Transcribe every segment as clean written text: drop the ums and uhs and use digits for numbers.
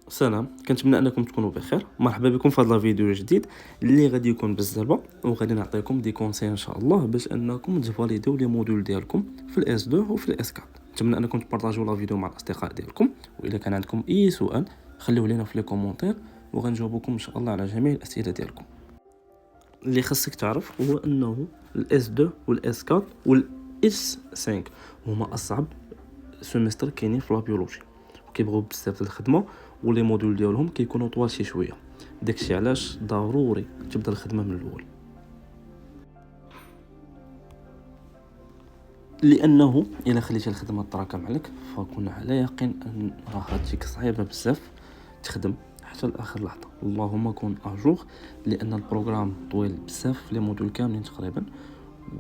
سلام، كنتمنى انكم تكونوا بخير. مرحبا بكم في هذا الفيديو الجديد اللي غادي يكون بالزربه، وغادي نعطيكم دي كونساي ان شاء الله باش انكم تفاليديو لي موديول ديالكم في الاس 2 وفي الاس 4. نتمنى انكم تبارطاجيو لا فيديو مع الاصدقاء ديالكم، واذا كان عندكم اي سؤال خليوه لينا في لي كومونتير وغنجاوبكم ان شاء الله على جميع الاسئله ديالكم. اللي خاصك تعرف هو انه الاس 2 والاس 4 والاس 5 هما اصعب سيمستر كاينين في لا بيولوجي، وكيبغيو بزاف ديال الخدمه، ولي موديول ديالهم كيكونوا طوال شي شويه. داكشي علاش ضروري تبدا الخدمه من الاول، لانه الا خليتي الخدمه تراكم عليك فكون على يقين ان راه غتجيك صعيبه بزاف تخدم حتى لاخر لحظه. اللهم كون اجور، لان البروغرام طويل بزاف، لي موديول كاملين تقريبا،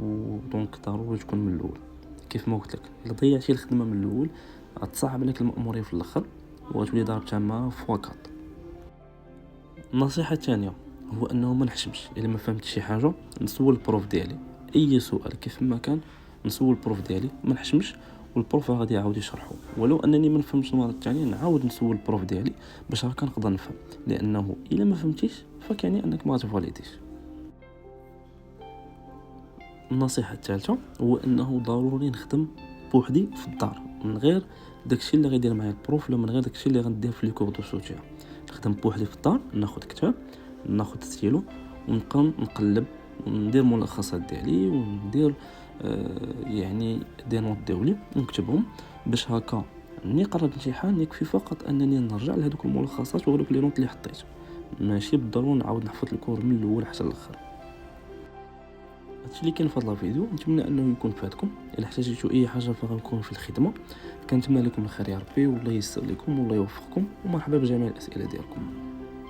ودونك ضروري تكون من الاول. كيف ما قلت لك، الا ضيعتي الخدمه من الاول غتصعب عليك المأمورية في الاخر وغتولي ضارب تما فواكاط. النصيحه الثانيه هو انه ما نحشمش. الا ما فهمتش شي حاجه نسول البروف ديالي، اي سؤال كيف ما كان نسول البروف ديالي، ما نحشمش، والبروف غادي يعاود يشرحه. ولو انني ما نفهمش المره الثانيه نعاود نسول البروف ديالي باش هكا نقدر نفهم، لانه الا ما فهمتيش فكيعني انك ما غتفاليديش. النصيحه الثالثه هو انه ضروري نخدم بوحدي في الدار، من غير داكشي اللي غيدير معايا البروف، ولا من غير داكشي اللي غندير في لي كور دو سوتيا. نخدم بوحدي في الدار، ناخذ كتاب، ناخذ ستيلو، ونبقى نقلب وندير ملخصات ديالي، وندير يعني دي نوت ديالي ونكتبهم، باش هكا ملي قرب الامتحان يكفي فقط انني نرجع لهذوك الملخصات وهذوك لي نوت اللي حطيت، ماشي بالضروره نعاود نحفظ الكور من الاول حتى الاخر. هادشي اللي كاين في هذا الفيديو، نتمنى انه يكون فاتكم. الا احتاجيتوا اي حاجه فغنكون في الخدمه. كنتمنى لكم الخير يا ربي، والله ييسر لكم والله يوفقكم، ومرحبا بجميع الاسئله ديالكم.